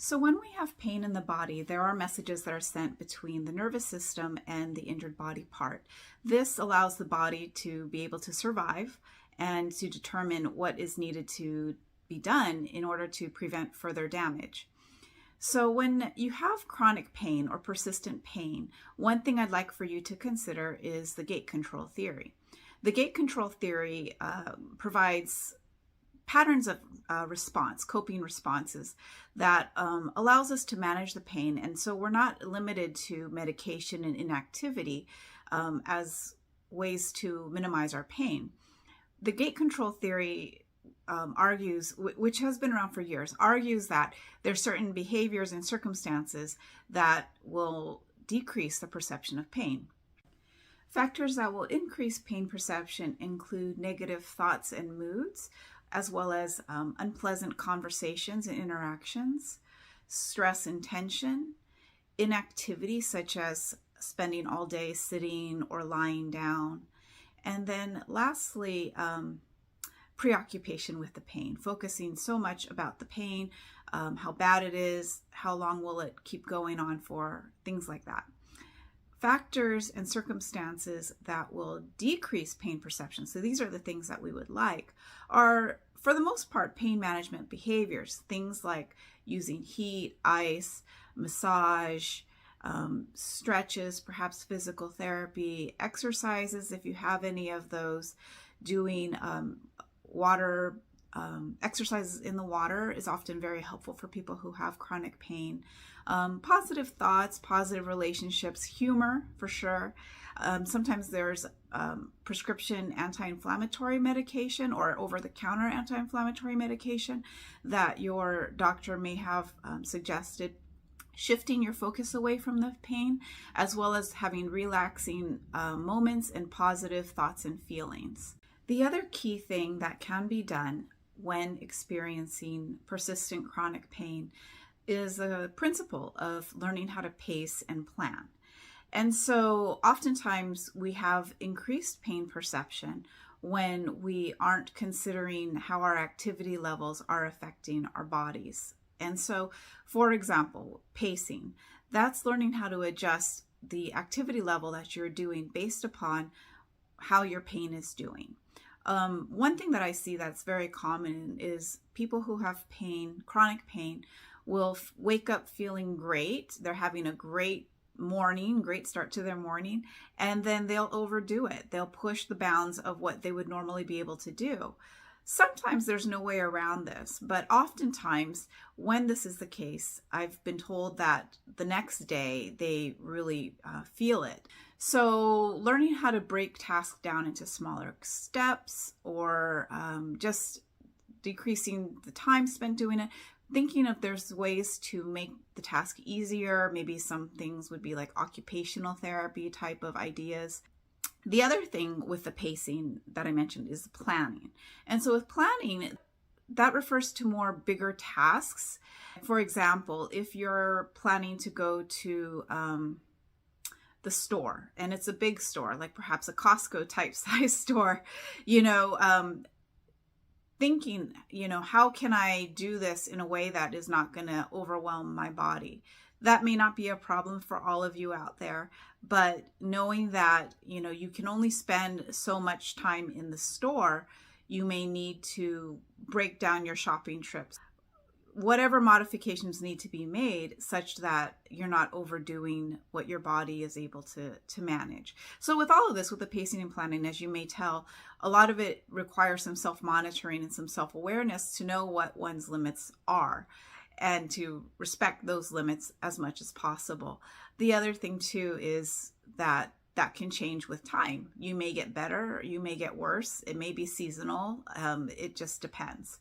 So when we have pain in the body, there are messages that are sent between the nervous system and the injured body part. This allows the body to be able to survive and to determine what is needed to be done in order to prevent further damage. So when you have chronic pain or persistent pain, one thing I'd like for you to consider is the gate control theory. The gate control theory provides patterns of response, coping responses that allows us to manage the pain. And so we're not limited to medication and inactivity as ways to minimize our pain. The gate control theory argues, which has been around for years, argues that there's certain behaviors and circumstances that will decrease the perception of pain. Factors that will increase pain perception include negative thoughts and moods, as well as unpleasant conversations and interactions, stress and tension, inactivity such as spending all day sitting or lying down, and then lastly, preoccupation with the pain, focusing so much about the pain, how bad it is, how long will it keep going on for, things like that. Factors and circumstances that will decrease pain perception, so these are the things that we would like, are for the most part pain management behaviors, things like using heat, ice, massage, stretches, perhaps physical therapy, exercises if you have any of those, doing water exercises in the water is often very helpful for people who have chronic pain. Positive thoughts, positive relationships, humor for sure. Sometimes there's prescription anti-inflammatory medication or over-the-counter anti-inflammatory medication that your doctor may have suggested, shifting your focus away from the pain, as well as having relaxing moments and positive thoughts and feelings. The other key thing that can be done when experiencing persistent chronic pain is a principle of learning how to pace and plan. And so oftentimes we have increased pain perception when we aren't considering how our activity levels are affecting our bodies. And so, for example, pacing, that's learning how to adjust the activity level that you're doing based upon how your pain is doing. One thing that I see that's very common is people who have pain, chronic pain, will wake up feeling great. They're having a great morning, great start to their morning, and then they'll overdo it. They'll push the bounds of what they would normally be able to do. Sometimes there's no way around this, but oftentimes when this is the case, I've been told that the next day they really feel it. So learning how to break tasks down into smaller steps, or just decreasing the time spent doing it, thinking if there's ways to make the task easier. Maybe some things would be like occupational therapy type of ideas. The other thing with the pacing that I mentioned is planning. And so with planning, that refers to more bigger tasks. For example, if you're planning to go to the store, and it's a big store, like perhaps a Costco type size store, thinking, how can I do this in a way that is not going to overwhelm my body? That may not be a problem for all of you out there, but knowing that, you can only spend so much time in the store, you may need to break down your shopping trips. Whatever modifications need to be made such that you're not overdoing what your body is able to manage. So with all of this, with the pacing and planning, as you may tell, a lot of it requires some self-monitoring and some self-awareness to know what one's limits are and to respect those limits as much as possible. The other thing too is that can change with time. You may get better, you may get worse. It may be seasonal. It just depends.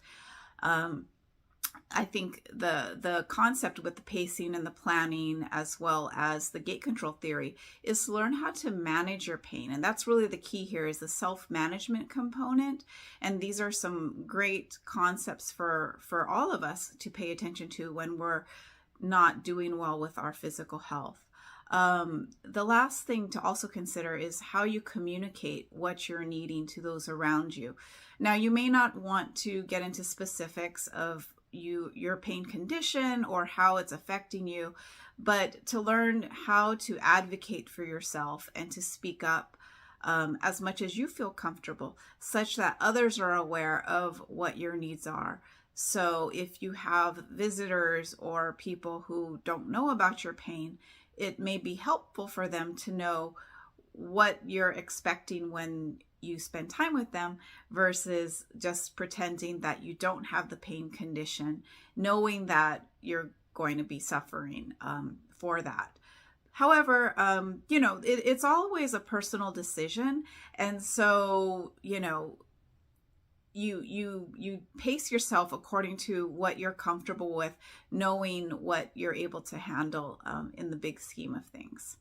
I think the concept with the pacing and the planning, as well as the gate control theory, is to learn how to manage your pain. And that's really the key here, is the self-management component. And these are some great concepts for all of us to pay attention to when we're not doing well with our physical health. The last thing to also consider is how you communicate what you're needing to those around you. Now, you may not want to get into specifics of your pain condition or how it's affecting you, but to learn how to advocate for yourself and to speak up as much as you feel comfortable, such that others are aware of what your needs are. So if you have visitors or people who don't know about your pain, it may be helpful for them to know what you're expecting when you spend time with them versus just pretending that you don't have the pain condition, knowing that you're going to be suffering for that. However, it's always a personal decision. And so, you pace yourself according to what you're comfortable with, knowing what you're able to handle in the big scheme of things.